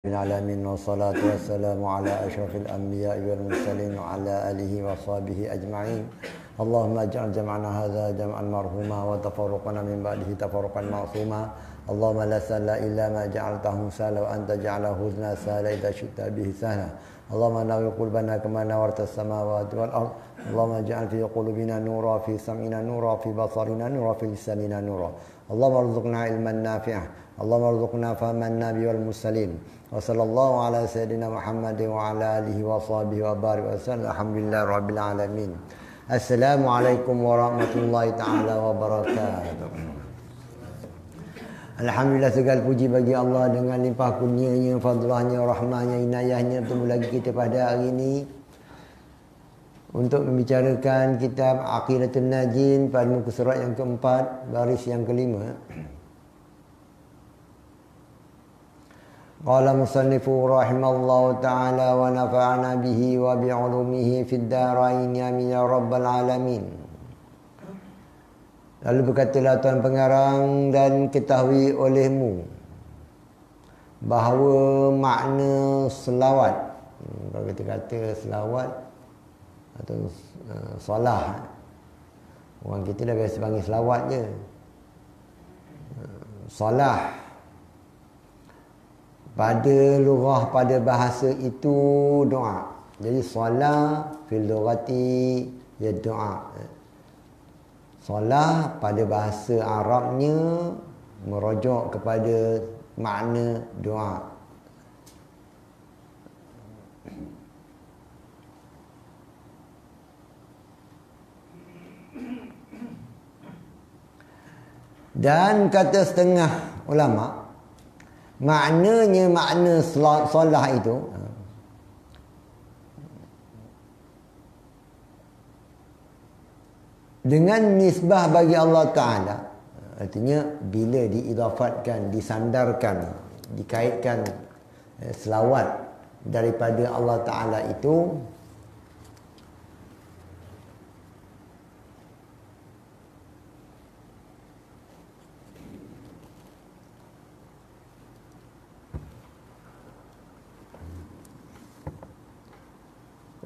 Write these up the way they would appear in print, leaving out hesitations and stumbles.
العالمين والصلاة والسلام على أشرف الأنبياء والمرسلين وعلى آله وصحبه أجمعين. اللهم اجعل جمعنا هذا جمعا مرحوما وتفرقنا من بعده تفرقا معصوما. اللهم لا سهل إلا ما جعلته سهلا وأنت جعل حزنا سهلا إذا شئت به سهلا. اللهم نور قلوبنا كما نورت السماوات والأرض. اللهم اجعل في قلوبنا نورا، في سمعنا نورا، في بصرنا نورا، في لساننا نورا. اللهم ارزقنا علما نافعا، اللهم ارزقنا فهم النبي والمرسلين. وصلى الله على سيدنا محمد وعلى آله وصحبه وبارك وسلم. الحمد لله رب العالمين. Assalamualaikum warahmatullahi taala wabarakatuh. Alhamdulillah, segala puji bagi Allah dengan limpah kurnianya, fadlahnya, rahmahnya, inayahnya. Bertemu lagi kita pada hari ini untuk membicarakan kitab Aqidatul Najin pada muka surat yang keempat, baris yang kelima. Qala musannifu rahimallahu ta'ala wa nafa'ana bihi wa bi'ulumihi fid darain amin ya rabbal alamin. Lalu berkatalah Tuan Pengarang, dan ketahui olehmu bahawa makna selawat, kalau kita kata selawat atau solah, orang kita dah biasa panggil selawat je. Solah pada lughah, pada bahasa itu doa. Jadi solah fil lughati ya doa. Solah pada bahasa Arabnya merujuk kepada makna doa. Dan kata setengah ulama, maknanya makna solah itu dengan nisbah bagi Allah Ta'ala. Artinya bila diidafatkan, disandarkan, dikaitkan selawat daripada Allah Ta'ala itu,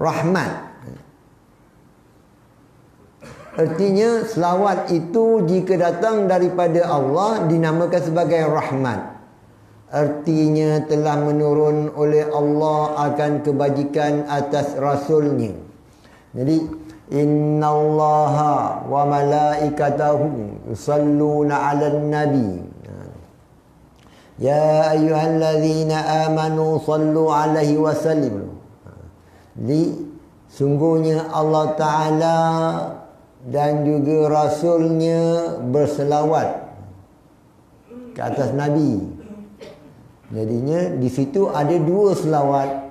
rahmat. Artinya selawat itu jika datang daripada Allah dinamakan sebagai rahmat. Artinya telah menurun oleh Allah akan kebajikan atas Rasulnya. Jadi innallaha wa malaikatahu yusalluna 'alan nabi ya ayyuhallazina amanu sallu 'alaihi wa sallimu. Jadi sungguhnya Allah Ta'ala dan juga Rasulnya berselawat ke atas Nabi. Jadinya di situ ada dua selawat.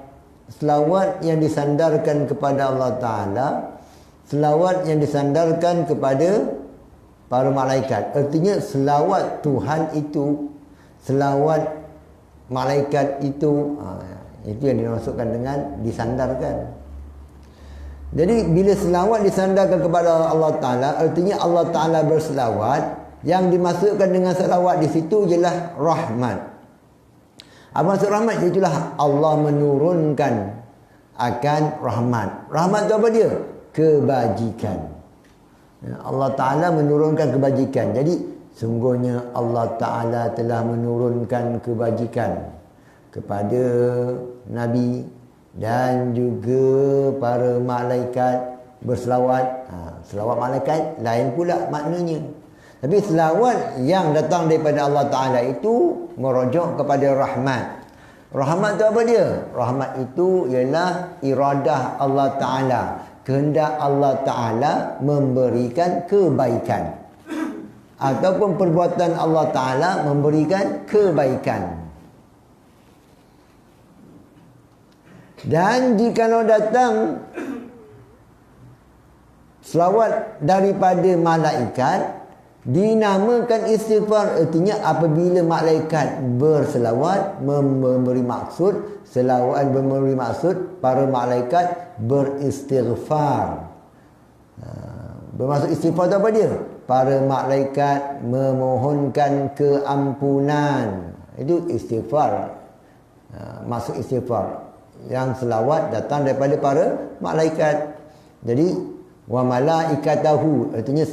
Selawat yang disandarkan kepada Allah Ta'ala, selawat yang disandarkan kepada para malaikat. Artinya selawat Tuhan itu, selawat malaikat itu, itu yang dimaksudkan dengan disandarkan. Jadi bila selawat disandarkan kepada Allah Ta'ala, artinya Allah Ta'ala berselawat. Yang dimaksudkan dengan selawat di situ ialah rahmat. Apa maksud rahmat? Itulah Allah menurunkan akan rahmat. Rahmat itu apa dia? Kebajikan. Allah Ta'ala menurunkan kebajikan. Jadi sungguhnya Allah Ta'ala telah menurunkan kebajikan kepada Nabi dan juga para malaikat berselawat. Selawat malaikat lain pula maknanya. Tapi selawat yang datang daripada Allah Ta'ala itu merujuk kepada rahmat. Rahmat itu apa dia? Rahmat itu ialah iradah Allah Ta'ala, kehendak Allah Ta'ala memberikan kebaikan, ataupun perbuatan Allah Ta'ala memberikan kebaikan. Dan jikalau datang selawat daripada malaikat, dinamakan istighfar. Artinya apabila malaikat berselawat, memberi maksud, selawat memberi maksud, para malaikat beristighfar. Bermaksud istighfar itu apa dia? Para malaikat memohonkan keampunan. Itu istighfar. Maksud istighfar. Yang selawat datang daripada para malaikat. Jadi wa malaikatahu, artinya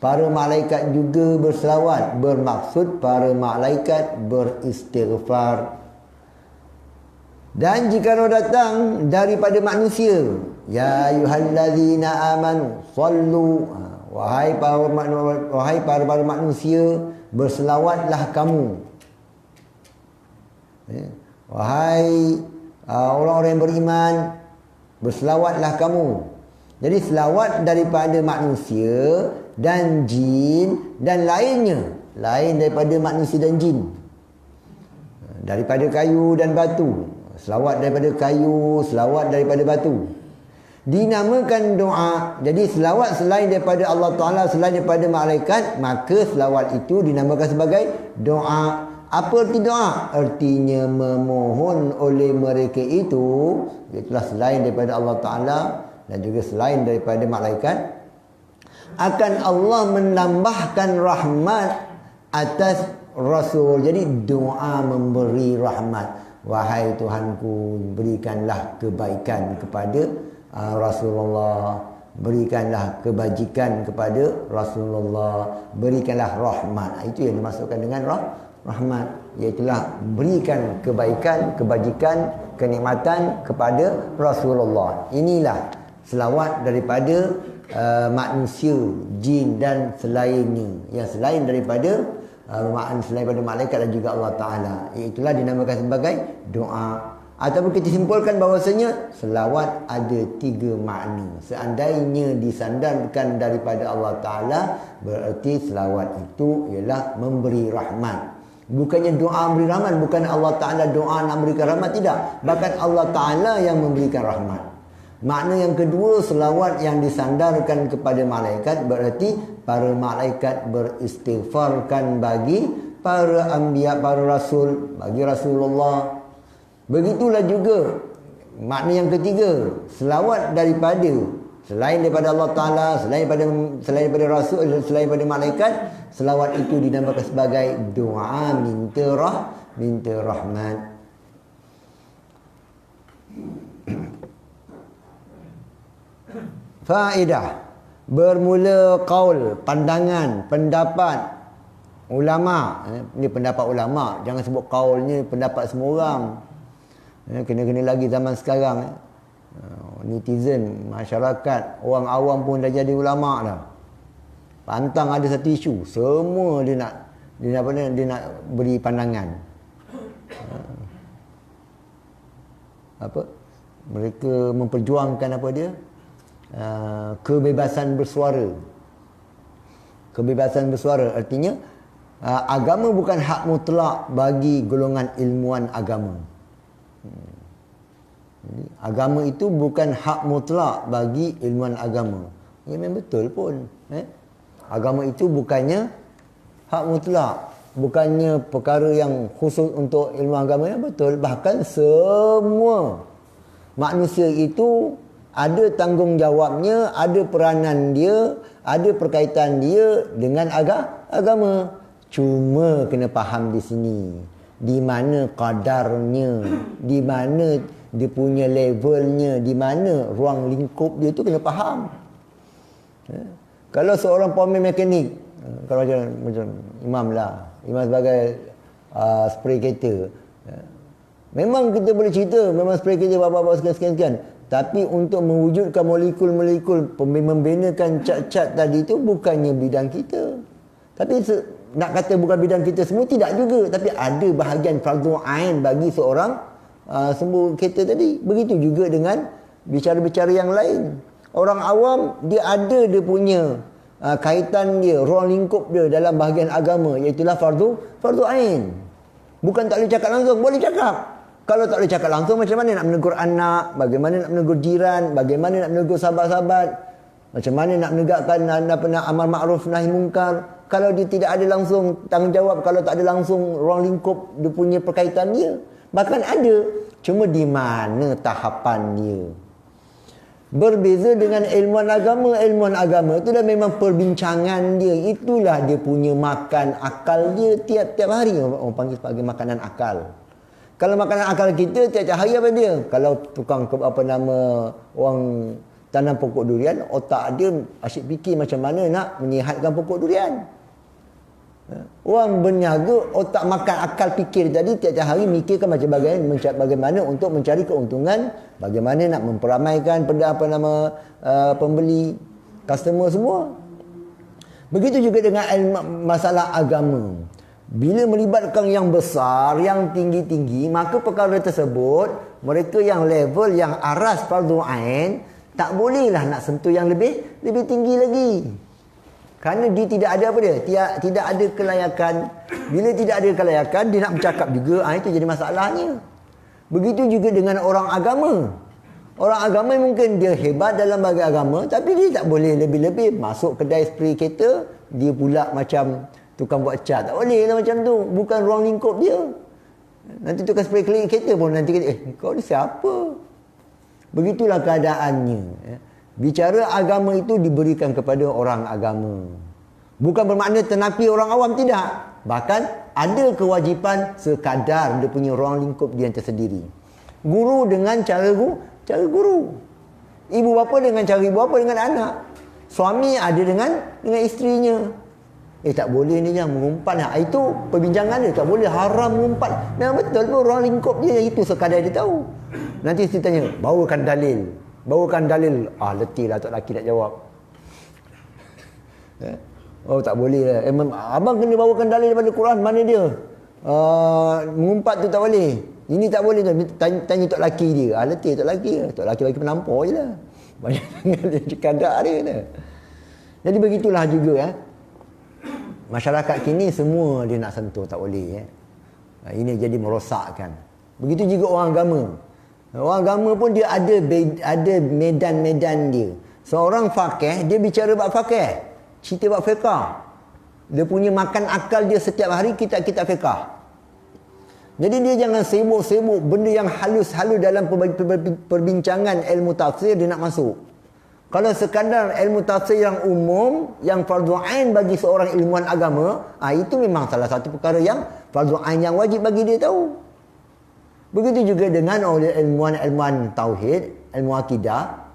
para malaikat juga berselawat, bermaksud para malaikat beristighfar. Dan jika datang daripada manusia, ya ayyuhallazina amanu sallu, wahai para manusia, berselawatlah kamu. Wahai orang-orang yang beriman, berselawatlah kamu. Jadi selawat daripada manusia dan jin dan lainnya, lain daripada manusia dan jin, daripada kayu dan batu. Selawat daripada kayu, selawat daripada batu, dinamakan doa. Jadi selawat selain daripada Allah Ta'ala, selain daripada malaikat, maka selawat itu dinamakan sebagai doa. Apa arti doa? Artinya memohon oleh mereka itu, itulah selain daripada Allah Ta'ala dan juga selain daripada malaikat, akan Allah menambahkan rahmat atas Rasul. Jadi doa memberi rahmat. Wahai Tuhanku, berikanlah kebaikan kepada Rasulullah, berikanlah kebajikan kepada Rasulullah, berikanlah rahmat. Itu yang dimaksudkan dengan rahmat, iaitulah berikan kebaikan, kebajikan, kenikmatan kepada Rasulullah. Inilah selawat daripada manusia, jin dan selainnya, yang selain daripada selain daripada malaikat dan juga Allah Ta'ala. Itulah dinamakan sebagai doa. Ataupun kita simpulkan bahawasanya selawat ada 3 makna. Seandainya disandarkan daripada Allah Ta'ala, berarti selawat itu ialah memberi rahmat. Bukannya doa memberi rahmat, bukan Allah Ta'ala doa nak memberikan rahmat, tidak. Bahkan Allah Ta'ala yang memberikan rahmat. Makna yang kedua, selawat yang disandarkan kepada malaikat, berarti para malaikat beristighfarkan bagi para anbiya, para rasul, bagi Rasulullah. Begitulah juga makna yang ketiga, selawat daripada selain daripada Allah Ta'ala, selain daripada rasul, selain daripada malaikat, selawat itu dinamakan sebagai doa minta rahmat. Faedah. Bermula qaul, pandangan, pendapat ulama. Ini pendapat ulama, jangan sebut qaul ni pendapat semua orang. Kena lagi zaman sekarang. Netizen, masyarakat, orang awam pun dah jadi ulama dah. Pantang ada satu isu, semua dia nak beri pandangan. Mereka memperjuangkan apa dia? Kebebasan bersuara. Kebebasan bersuara artinya agama bukan hak mutlak bagi golongan ilmuwan agama. Jadi, agama itu bukan hak mutlak bagi ilmuwan agama. Ya, memang betul pun. Agama itu bukannya hak mutlak, bukannya perkara yang khusus untuk ilmu agama, yang betul. Bahkan semua manusia itu ada tanggungjawabnya, ada peranan dia, ada perkaitan dia dengan agama. Cuma kena faham di sini, di mana kadarnya, di mana dia punya levelnya, di mana ruang lingkup dia tu kena faham. Kalau seorang pemain mekanik, kalau macam imam lah, imam sebagai spray kereta, memang kita boleh cerita, memang spray kereta bawa-bawa sekian-sekian. Tapi untuk mewujudkan molekul-molekul, membenakan cat-cat tadi itu bukannya bidang kita. Tapi nak kata bukan bidang kita semua, tidak juga. Tapi ada bahagian fardu ain bagi seorang sembuh kereta tadi. Begitu juga dengan bicara-bicara yang lain. Orang awam, dia ada dia punya kaitan dia, ruang lingkup dia dalam bahagian agama, iaitulah fardu ain. Bukan tak boleh cakap langsung, boleh cakap. Kalau tak boleh cakap langsung, macam mana nak menegur anak, bagaimana nak menegur jiran, bagaimana nak menegur sahabat-sahabat, macam mana nak menegakkan amar ma'ruf nahi mungkar. Kalau dia tidak ada langsung tanggungjawab, kalau tak ada langsung ruang lingkup dia punya perkaitan dia. Bahkan ada, cuma di mana tahapan dia. Berbeza dengan ilmuwan agama. Ilmuwan agama itu dah memang perbincangan dia, itulah dia punya makan akal dia tiap-tiap hari. Orang panggil sebagai makanan akal. Kalau makanan akal kita tiap-tiap hari apa dia? Kalau tukang orang tanam pokok durian, otak dia asyik fikir macam mana nak menyihatkan pokok durian. Orang berniaga, otak makan akal fikir tadi tiap-tiap hari mikirkan bagaimana untuk mencari keuntungan, bagaimana nak memperamaikan pembeli, customer semua. Begitu juga dengan masalah agama. Bila melibatkan yang besar, yang tinggi-tinggi, maka perkara tersebut, mereka yang level, yang aras fardu ain, tak bolehlah nak sentuh yang lebih tinggi lagi. Kerana dia tidak ada apa dia? Tidak ada kelayakan. Bila tidak ada kelayakan, dia nak bercakap juga, itu jadi masalahnya. Begitu juga dengan orang agama. Orang agama mungkin dia hebat dalam bagi agama, tapi dia tak boleh lebih-lebih. Masuk kedai spray kereta, dia pula macam tukang buat cat. Tak boleh lah macam tu. Bukan ruang lingkup dia. Nanti tukang spray kereta pun nanti kata, kau ni siapa? Begitulah keadaannya. Bicara agama itu diberikan kepada orang agama. Bukan bermakna tenapi orang awam, tidak. Bahkan ada kewajipan sekadar dia punya ruang lingkup dia yang tersendiri. Guru dengan cara guru. Ibu bapa dengan cara ibu bapa dengan anak. Suami ada dengan isterinya. Tak boleh ni yang mengumpat. Itu perbincangan dia. Tak boleh, haram mengumpat. Memang betul pun ruang lingkup dia. Itu sekadar dia tahu. Nanti dia tanya, bawakan dalil. Letih lah Tok Laki nak jawab. Tak boleh lah. Abang kena bawakan dalil daripada Quran. Mana dia? Mengumpat tu tak boleh. Ini tak boleh tu. Tanya Tok Laki dia. Letih Tok Laki. Tok Laki bagi penampar je lah. Banyak dengan kadar dia kata. Jadi begitulah juga masyarakat kini semua dia nak sentuh, tak boleh. Ini jadi merosakkan. Begitu juga orang agama. Orang agama pun dia ada medan-medan dia. Seorang faqih, dia bicara bab faqih. Cerita bab fiqah. Dia punya makan akal dia setiap hari kitab-kitab fiqah. Jadi dia jangan sibuk-sibuk benda yang halus-halus dalam perbincangan ilmu tafsir dia nak masuk. Kalau sekadar ilmu tafsir yang umum, yang fardu ain bagi seorang ilmuwan agama, itu memang salah satu perkara yang fardu ain yang wajib bagi dia tahu. Begitu juga dengan oleh ilmuwan tauhid, ilmu akidah.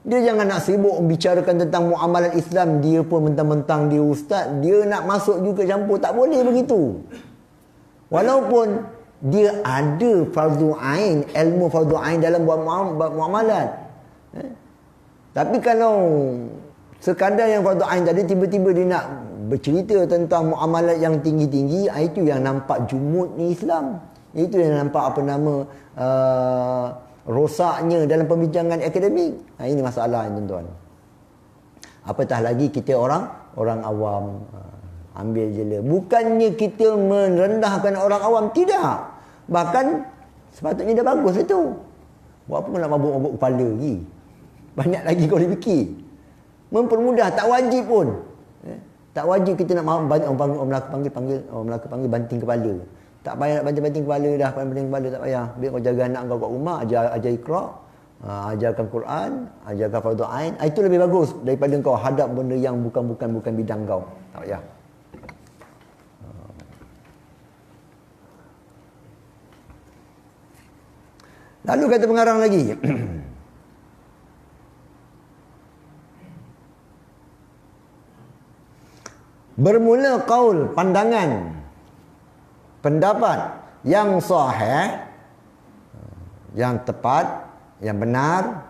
Dia jangan nak sibuk bicarakan tentang muamalat Islam, dia pun mentang-mentang dia ustaz, dia nak masuk juga campur, tak boleh begitu. Walaupun dia ada fardu ain, ilmu fardu ain dalam buat muamalat. Tapi kalau sekadar yang fardu ain tadi tiba-tiba dia nak bercerita tentang muamalat yang tinggi-tinggi, itu yang nampak jumud ni Islam. Itu yang nampak rosaknya dalam pembincangan akademik. Ini masalah tuan-tuan. Apatah lagi kita orang awam. Ambil je lah. Bukannya kita merendahkan orang awam, tidak. Bahkan sepatutnya dah bagus itu. Buat apa nak mabuk-mabuk kepala lagi? Banyak lagi kau boleh fikir. Mempermudah, tak wajib pun. Tak wajib kita nak orang Melaka panggil banting kepala. Tak payah nak banting kepala dah, banting kepala tak payah. Biar kau jaga anak kau kat rumah, ajar Iqra, ajarkan Quran, ajarkan fardu ain. Itu lebih bagus daripada kau hadap benda yang bukan bidang kau. Tak payah. Lalu kata pengarang lagi. Bermula qaul, pandangan, pendapat yang sahih, yang tepat, yang benar,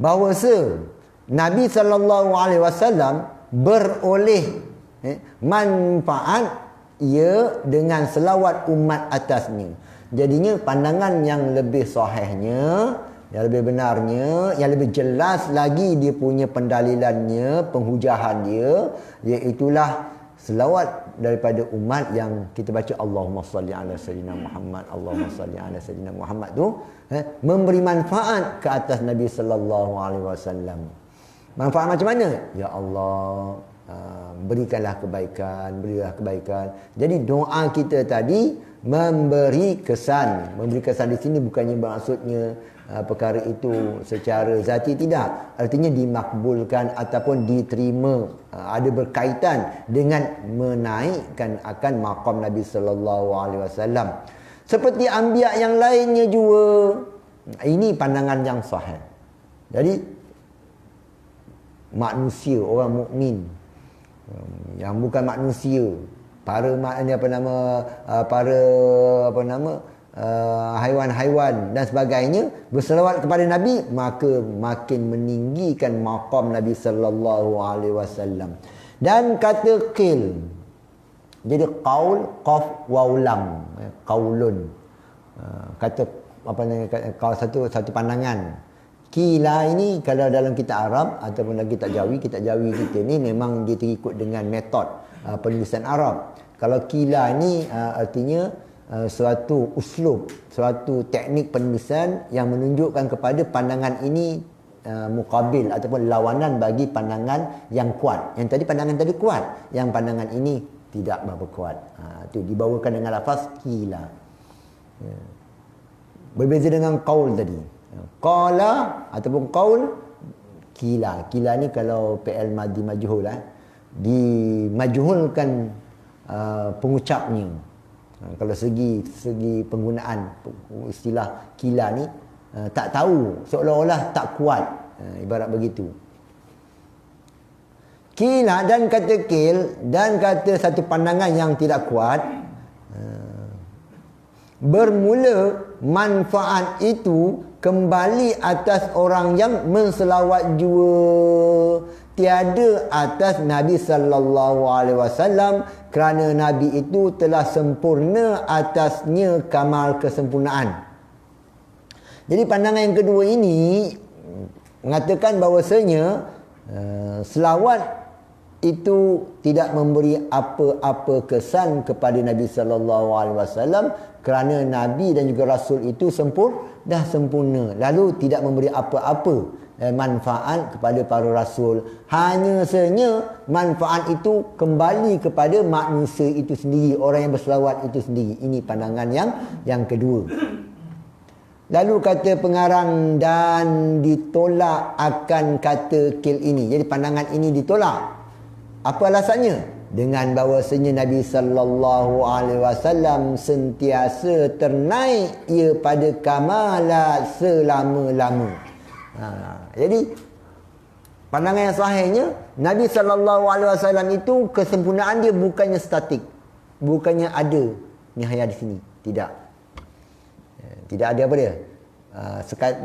bahawa Nabi SAW beroleh manfaat ia dengan selawat umat atasnya. Jadinya pandangan yang lebih sahihnya, yang lebih benarnya, yang lebih jelas lagi dia punya pendalilannya, penghujahan dia, iaitulah selawat daripada umat yang kita baca Allahumma salli ala sayyidina Muhammad, Allahumma salli ala sayyidina Muhammad tu memberi manfaat ke atas Nabi sallallahu alaihi wasallam. Manfaat macam mana? Ya Allah, berikanlah kebaikan. Jadi doa kita tadi memberi kesan di sini bukannya maksudnya perkara itu secara zati, tidak, artinya dimakbulkan ataupun diterima, ada berkaitan dengan menaikkan akan maqam Nabi sallallahu alaihi wasallam seperti anbiya yang lainnya juga. Ini pandangan yang sahih. Jadi manusia, orang mukmin yang bukan manusia, para haiwan-haiwan dan sebagainya berselawat kepada Nabi, maka makin meninggikan maqam Nabi sallallahu alaihi wasallam. Dan kata qil, jadi qaul, qaf, waw, lam, qaulun, kata satu pandangan. Qila ini kalau dalam kitab Arab ataupun dalam kitab Jawi kita ni memang dia terikut dengan metod penulisan Arab. Kalau qila ni artinya suatu uslub, suatu teknik penulisan yang menunjukkan kepada pandangan ini muqabil ataupun lawanan bagi pandangan yang kuat. Yang tadi pandangan tadi kuat, yang pandangan ini tidak berapa kuat. Itu dibawakan dengan lafaz qila. Berbeza dengan qaul tadi. Qala ataupun qaul, qila. Qila ni kalau PL madi majhul, dimajhulkan pengucapnya. Kalau segi penggunaan istilah qila ni tak tahu, seolah-olah tak kuat, ibarat begitu. Qila dan kata qil dan kata satu pandangan yang tidak kuat, bermula manfaat itu kembali atas orang yang menselawat jua, tiada atas Nabi sallallahu alaihi wasallam, kerana Nabi itu telah sempurna atasnya kamal kesempurnaan. Jadi pandangan yang kedua ini mengatakan bahawasanya selawat itu tidak memberi apa-apa kesan kepada Nabi sallallahu alaihi wasallam, kerana Nabi dan juga Rasul itu sempurna, lalu tidak memberi apa-apa manfaat kepada para Rasul. Hanya saja manfaat itu kembali kepada manusia itu sendiri, orang yang berselawat itu sendiri. Ini pandangan yang kedua. Lalu kata pengarang, dan ditolak akan kata qil ini. Jadi pandangan ini ditolak. Apa alasannya? Dengan bahawasanya Nabi sallallahu alaihi wasallam sentiasa ternaik ia pada kamalat selama-lama. Jadi pandangan yang sahihnya, Nabi sallallahu alaihi wasallam itu kesempurnaan dia bukannya statik, bukannya ada nihayah di sini, tidak. Tidak ada apa dia?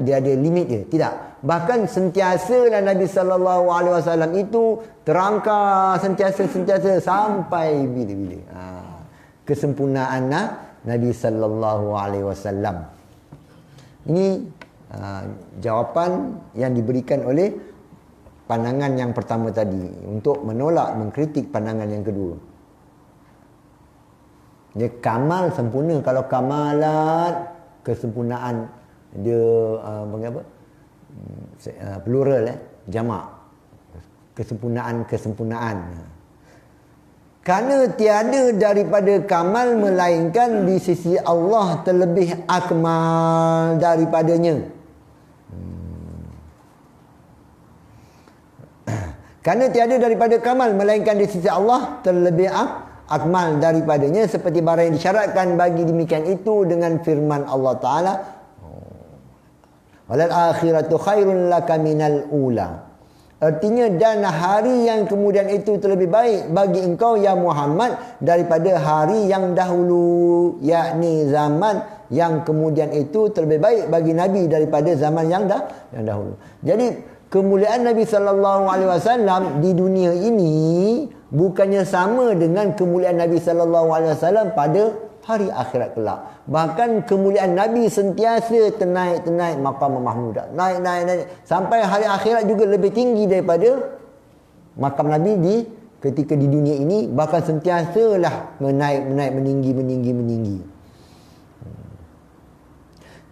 Dia ada limit dia, tidak. Bahkan sentiasalah Nabi sallallahu alaihi wasallam itu terangkar sentiasa sampai bila-bila. Kesempurnaan Nabi sallallahu alaihi wasallam. Ini jawapan yang diberikan oleh pandangan yang pertama tadi untuk menolak, mengkritik pandangan yang kedua. Dia kamal sempurna. Kalau kamalat, kesempurnaan, dia apa? Plural, jamak. Kesempurnaan. Kerana tiada daripada kamal melainkan di sisi Allah terlebih akmal daripadanya. Kerana tiada daripada kamal melainkan di sisi Allah terlebih akmal daripadanya, seperti barang yang disyaratkan bagi demikian itu dengan firman Allah Ta'ala, walal akhiratu khairun laka minal ula. Artinya, dan hari yang kemudian itu terlebih baik bagi engkau ya Muhammad daripada hari yang dahulu, yakni zaman yang kemudian itu terlebih baik bagi Nabi daripada zaman yang dahulu. Jadi kemuliaan Nabi sallallahu alaihi wasallam di dunia ini bukannya sama dengan kemuliaan Nabi sallallahu alaihi wasallam pada hari akhirat kelak. Bahkan kemuliaan Nabi sentiasa ternaik maqam mahmudah. Naik sampai hari akhirat juga lebih tinggi daripada maqam Nabi ketika di dunia ini, bahkan sentiasalah menaik meninggi.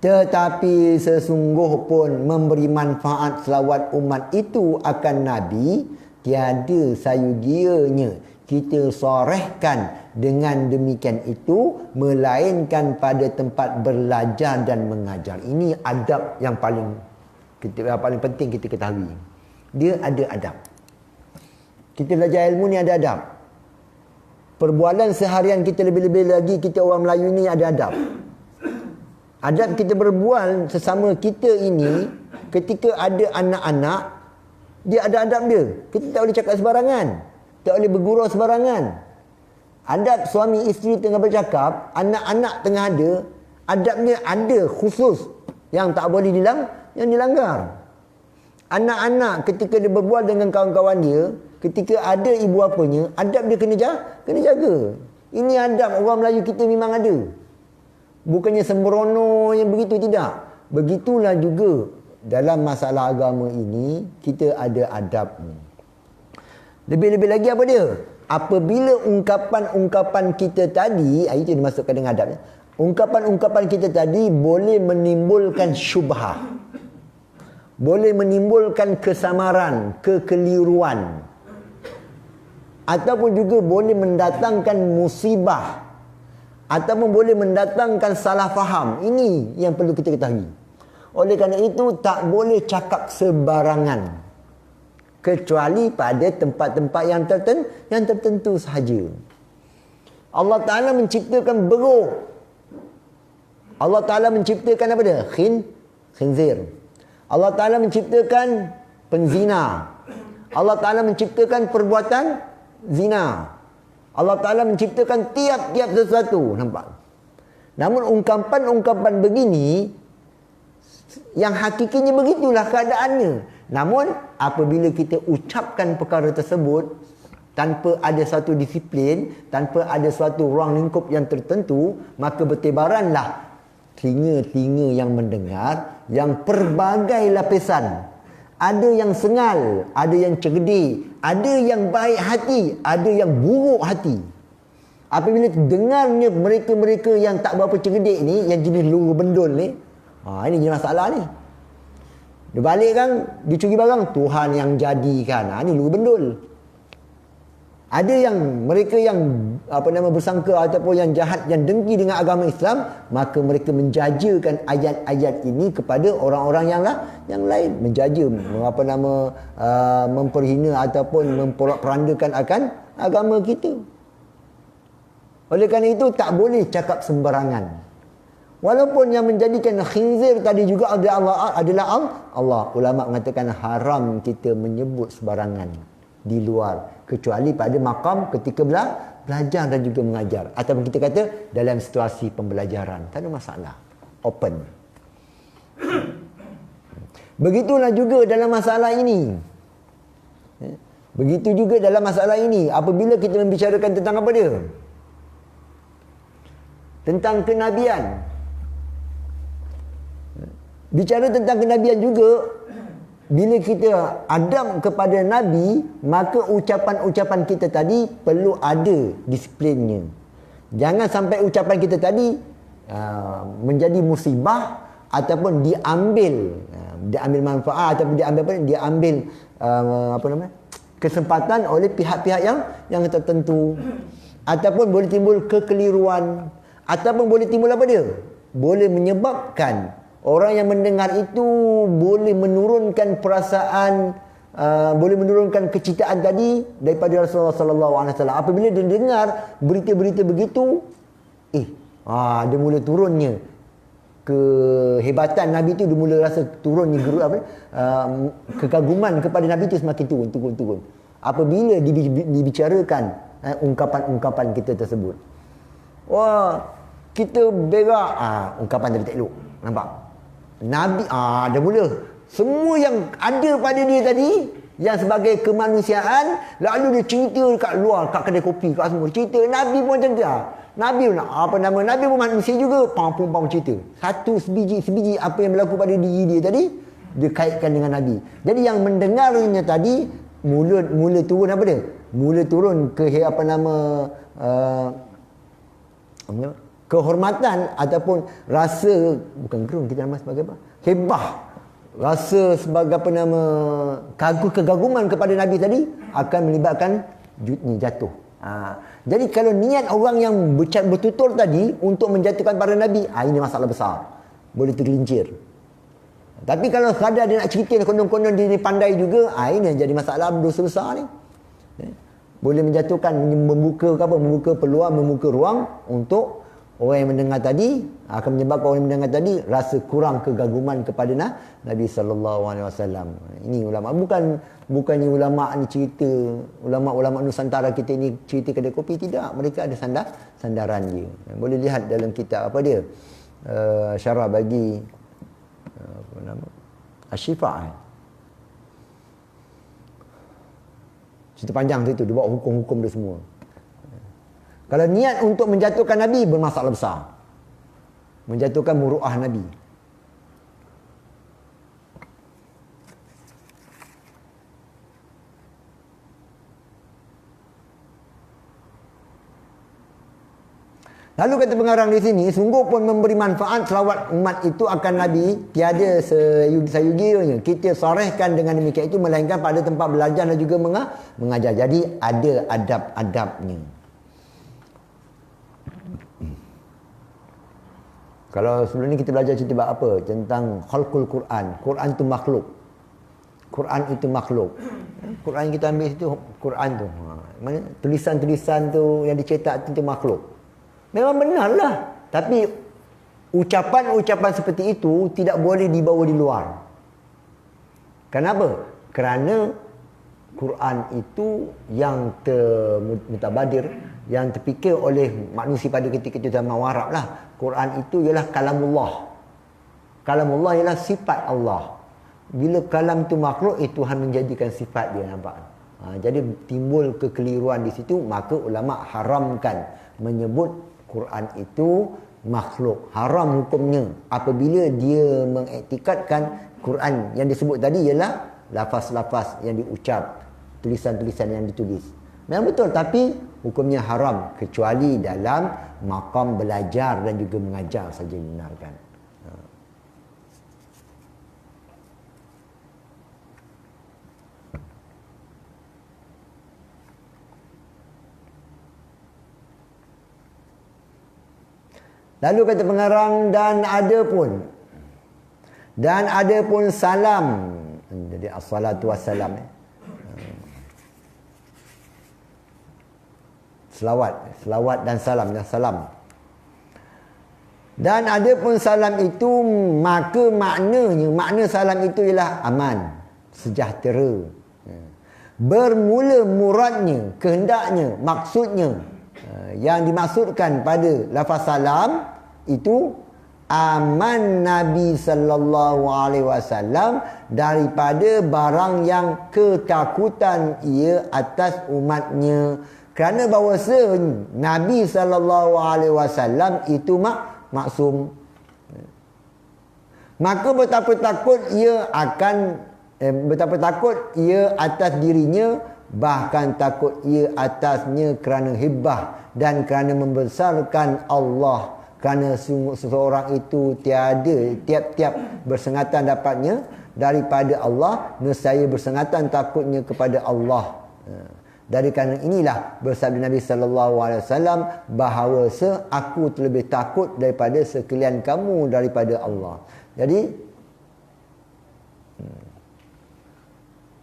Tetapi sesungguh pun memberi manfaat selawat umat itu akan Nabi tiada sayugianya kita sorehkan dengan demikian itu, melainkan pada tempat belajar dan mengajar. Ini adab yang paling penting kita ketahui. Dia ada adab. Kita belajar ilmu ni ada adab. Perbualan seharian kita, lebih-lebih lagi kita orang Melayu ni, ada adab. Adab kita berbual sesama kita ini, ketika ada anak-anak, dia ada adab dia. Kita tak boleh cakap sembarangan, tak boleh bergurau sembarangan. Adab suami isteri tengah bercakap, anak-anak tengah ada, adabnya ada khusus yang tak boleh dilanggar. Anak-anak ketika dia berbual dengan kawan-kawan dia, ketika ada ibu bapanya, adab dia kena jaga. Ini adab orang Melayu kita memang ada. Bukannya sembrono yang begitu, tidak. Begitulah juga dalam masalah agama ini, kita ada adab. Lebih-lebih lagi apa dia? Apabila ungkapan-ungkapan kita tadi, itu dimasukkan dengan adabnya. Ungkapan-ungkapan kita tadi boleh menimbulkan syubhah, boleh menimbulkan kesamaran, kekeliruan, ataupun juga boleh mendatangkan musibah, ataupun boleh mendatangkan salah faham. Ini yang perlu kita ketahui. Oleh kerana itu, tak boleh cakap sembarangan, kecuali pada tempat-tempat yang tertentu sahaja. Allah Ta'ala menciptakan beruk. Allah Ta'ala menciptakan apa dia? Khinzir. Allah Ta'ala menciptakan penzina. Allah Ta'ala menciptakan perbuatan zina. Allah Ta'ala menciptakan tiap-tiap sesuatu. Nampak? Namun ungkapan-ungkapan begini, yang hakikinya begitulah keadaannya. Namun apabila kita ucapkan perkara tersebut tanpa ada satu disiplin, tanpa ada suatu ruang lingkup yang tertentu, maka bertebaranlah telinga-telinga yang mendengar, yang pelbagai lapisan. Ada yang sengal, ada yang cerdik, ada yang baik hati, ada yang buruk hati. Apabila dengarnya mereka-mereka yang tak berapa cerdik ni, yang jenis luru bendul ni, ini jenis masalah ni. Dia balik kan, dicuri barang, Tuhan yang jadikan. Ni luru bendul. Ada yang mereka yang bersangka ataupun yang jahat, yang dengki dengan agama Islam, maka mereka menjajakan ayat-ayat ini kepada orang-orang yang lain, menjaja, memperhina ataupun memporak-perandakan akan agama kita. Oleh kerana itu, tak boleh cakap sembarangan. Walaupun yang menjadikan khinzir tadi juga adalah Allah. Ulama mengatakan haram kita menyebut sebarangan di luar, kecuali pada makam ketika belajar dan juga mengajar, ataupun kita kata dalam situasi pembelajaran, tak ada masalah, open. Begitulah juga dalam masalah ini. Begitu juga dalam masalah ini, apabila kita membicarakan tentang apa dia? Tentang kenabian. Bicara tentang kenabian juga, bila kita adab kepada Nabi, maka ucapan-ucapan kita tadi perlu ada disiplinnya. Jangan sampai ucapan kita tadi menjadi musibah, ataupun diambil manfaat, ataupun diambil kesempatan oleh pihak-pihak yang tertentu, ataupun boleh timbul kekeliruan, ataupun boleh timbul apa dia? Boleh menyebabkan orang yang mendengar itu boleh menurunkan perasaan, boleh menurunkan kecintaan tadi daripada Rasulullah sallallahu alaihi wasallam. Apabila dia dengar berita-berita begitu, dia mula turunnya kehebatan Nabi itu, dia mula rasa turunnya kekaguman kepada Nabi itu semakin turun. Apabila dibicarakan ungkapan-ungkapan kita tersebut, kita berak, ungkapan tadi tak elok. Nampak? Nabi dia mula semua yang ada pada dia tadi yang sebagai kemanusiaan, lalu dia cerita kat luar, kat kedai kopi, kat semua cerita. Nabi pun macam tu. Nabi pun manusia juga, pam cerita. Satu sebiji apa yang berlaku pada diri dia tadi, dia kaitkan dengan Nabi. Jadi yang mendengarnya tadi mula turun apa dia? Mula turun ke kehormatan ataupun rasa, bukan gerung, kita nama sebagai apa? Hebah. rasa sebagai apa nama, kegaguman kepada Nabi tadi akan melibatkan jatuh. Jadi kalau niat orang yang bertutur tadi untuk menjatuhkan para Nabi, ini masalah besar, boleh tergelincir. Tapi kalau sekadar dia nak cerita konon-konon dia pandai juga, ini yang jadi masalah, dosa besar ni. Boleh menjatuhkan, membuka peluang, membuka ruang untuk orang yang mendengar tadi, akan menyebabkan orang yang mendengar tadi rasa kurang kegaguman kepada Nabi sallallahu alaihi wasallam. Ini ulama, bukannya ulama ni cerita, ulama-ulama Nusantara kita ni cerita kedai kopi, tidak. Mereka ada sandaran dia. Boleh lihat dalam kitab apa dia? Syarah bagi apa nama? Asy-Syifa. Cerita panjang tu, dia bawa hukum-hukum dia semua. Kalau niat untuk menjatuhkan Nabi, bermasalah besar. Menjatuhkan muru'ah Nabi. Lalu kata pengarang di sini, sungguh pun memberi manfaat selawat umat itu akan Nabi, tiada sayuginya. Kita sarehkan dengan demikian itu, melainkan pada tempat belajar dan juga mengajar. Jadi ada adab-adabnya. Kalau sebelum ni kita belajar cerita apa? Tentang khalqul Quran. Quran itu makhluk. Quran itu makhluk. Quran yang kita ambil itu Quran tu. Mana tulisan-tulisan tu yang dicetak itu makhluk. Memang benarlah. Tapi ucapan-ucapan seperti itu tidak boleh dibawa di luar. Kenapa? Kerana Quran itu yang mutabadir, yang terfikir oleh manusia pada ketika itu zaman Arab lah. Quran itu ialah kalamullah. Kalamullah ialah sifat Allah. Bila kalam itu makhluk, Tuhan menjadikan sifat dia, nampak? Jadi timbul kekeliruan di situ, maka ulama haramkan menyebut Quran itu makhluk. Haram hukumnya apabila dia mengiktikadkan Quran yang disebut tadi ialah lafaz-lafaz yang diucap, tulisan-tulisan yang ditulis. Memang betul, tapi hukumnya haram kecuali dalam maqam belajar dan juga mengajar saja dibenarkan. Lalu kata pengarang, dan ada pun salam. Jadi assalatu wassalam. Selawat dan salam. Dan ada pun salam itu, maka makna salam itu ialah aman, sejahtera. Bermula muradnya, kehendaknya, maksudnya, yang dimaksudkan pada lafaz salam itu aman Nabi sallallahu alaihi wasallam daripada barang yang ketakutan ia atas umatnya. Kerana bahawasa Nabi sallallahu alaihi wasallam itu maksum. Maka betapa takut ia atas dirinya, bahkan takut ia atasnya kerana hibah dan kerana membesarkan Allah. Kerana seseorang itu tiap-tiap bersengatan dapatnya daripada Allah, nescaya bersengatan takutnya kepada Allah. Dari kerana inilah bersabda Nabi sallallahu alaihi wasallam bahawa aku terlebih takut daripada sekalian kamu daripada Allah. Jadi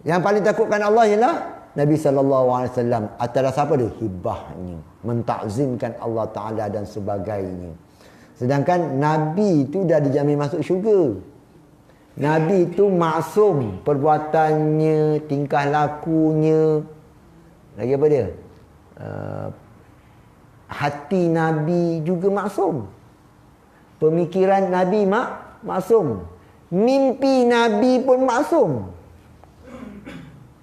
yang paling takutkan Allah ialah Nabi sallallahu alaihi wasallam. Atas dasar apa dia? Hibahnya, mentakzimkan Allah Taala dan sebagainya. Sedangkan Nabi itu dah dijamin masuk syurga. Nabi itu maksum, perbuatannya, tingkah lakunya. Lagi apa dia? Hati Nabi juga maksum. Pemikiran Nabi maksum. Mimpi Nabi pun maksum.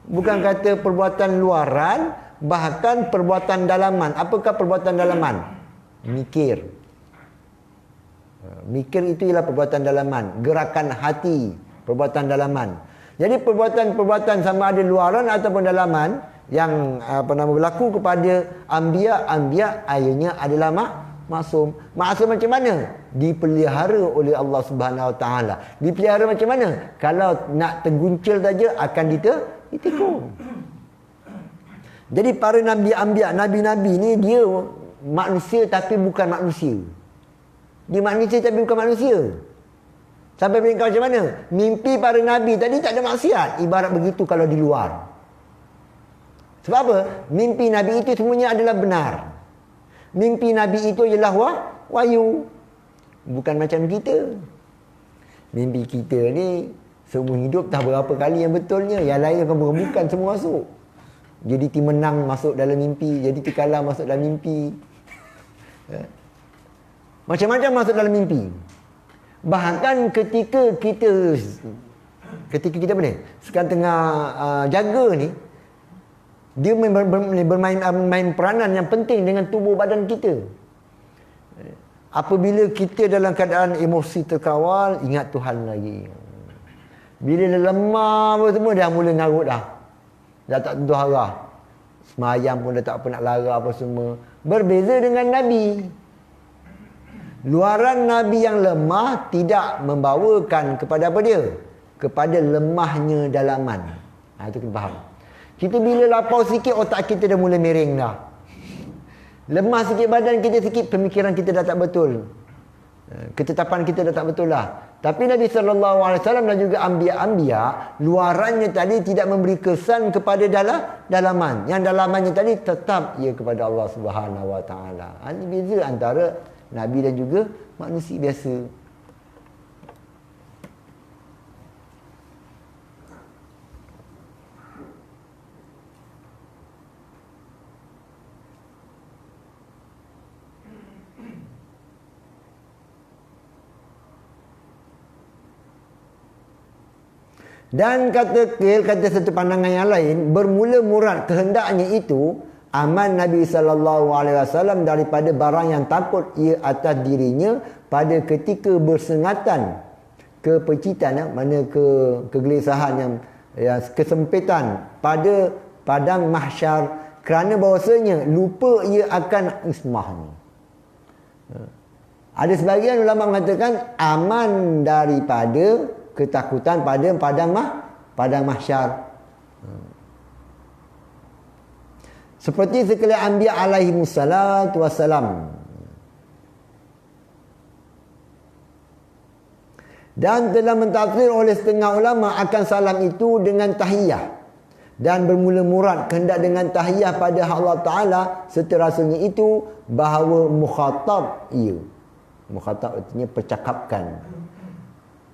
Bukan kata perbuatan luaran, bahkan perbuatan dalaman. Apakah perbuatan dalaman? Mikir. Mikir itu ialah perbuatan dalaman. Gerakan hati, perbuatan dalaman. Jadi perbuatan-perbuatan sama ada luaran ataupun dalaman yang berlaku kepada anbiya akhirnya adalah maksum. Maksum macam mana? dipelihara oleh Allah Subhanahu Wa Taala. Dipelihara macam mana? Kalau nak terguncil saja akan ditikung. Jadi para nabi-nabi ni dia manusia tapi bukan manusia. Dia manusia tapi bukan manusia. Sampai peringkat macam mana? Mimpi para nabi tadi tak ada maksiat. Ibarat begitu kalau di luar. Sebab apa? Mimpi nabi itu semuanya adalah benar. Mimpi nabi itu ialah wahyu. Bukan macam kita. Mimpi kita ni seumur hidup tak berapa kali yang betulnya. Yang lain akan bukan semua masuk. Jadi tim menang masuk dalam mimpi. Jadi tim kalah masuk dalam mimpi. Macam-macam masuk dalam mimpi. Bahkan ketika kita apa ni? Sekarang tengah jaga ni, dia bermain peranan yang penting dengan tubuh badan kita. Apabila kita dalam keadaan emosi terkawal, ingat Tuhan lagi. Bila dah lemah apa semua, dah mula ngarut dah. Dah tak tentu arah. Semayang pun dah tak apa nak lara apa semua. Berbeza dengan Nabi. Luaran Nabi yang lemah tidak membawakan kepada apa dia? Kepada lemahnya dalaman. Itu kita faham. Kita bila lapau sikit, otak kita dah mula miring dah. Lemah sikit badan kita sikit, pemikiran kita dah tak betul. Ketetapan kita dah tak betul lah. Tapi Nabi SAW dan juga anbiya, luarannya tadi tidak memberi kesan kepada dalaman. Yang dalamannya tadi tetap ia kepada Allah Subhanahu Wa Taala. Ini beza antara Nabi dan juga manusia biasa. Dan kata satu pandangan yang lain, bermula murad kehendaknya itu aman Nabi SAW daripada barang yang takut ia atas dirinya pada ketika bersengatan kepecitan, mana kegelisahan yang kesempitan pada padang mahsyar, kerana bahawasanya lupa ia akan ismah ni. Ada sebahagian ulama mengatakan aman daripada ketakutan pada padang mahsyar. Seperti sekalian anbiya alaihimussalatu wassalam. Dan telah mentafsir oleh setengah ulama akan salam itu dengan tahiyah. Dan bermula murad kehendak dengan tahiyah pada Allah Ta'ala seterasanya itu bahawa mukhatab ia. Mukhatab artinya percakapkan.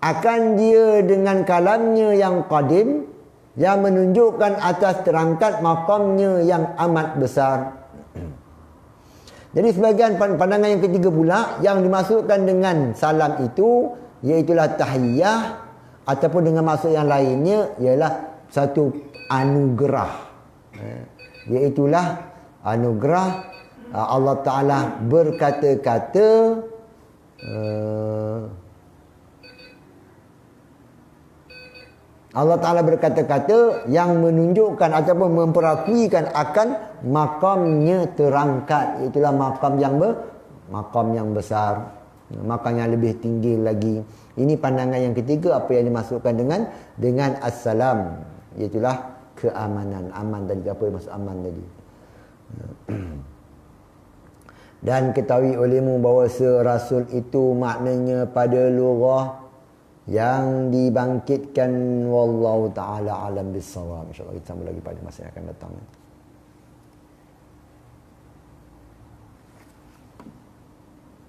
Akan dia dengan kalamnya yang qadim, yang menunjukkan atas terangkat makamnya yang amat besar. Jadi sebagian pandangan yang ketiga pula, yang dimasukkan dengan salam itu, iaitulah tahiyah, ataupun dengan maksud yang lainnya, ialah satu anugerah. Iaitulah anugerah Allah Ta'ala berkata-kata, Allah Ta'ala berkata-kata yang menunjukkan ataupun memperakuikan akan makamnya terangkat. Itulah makam yang besar, makam yang lebih tinggi lagi. Ini pandangan yang ketiga, apa yang dimasukkan dengan as-salam, iaitulah keamanan. Aman tadi, apa yang maksud aman tadi? Dan ketahui olehmu bahawa Rasul itu maknanya pada lughah yang dibangkitkan. Wallahu ta'ala alam bissawab. InsyaAllah kita sambung lagi pada masa yang akan datang.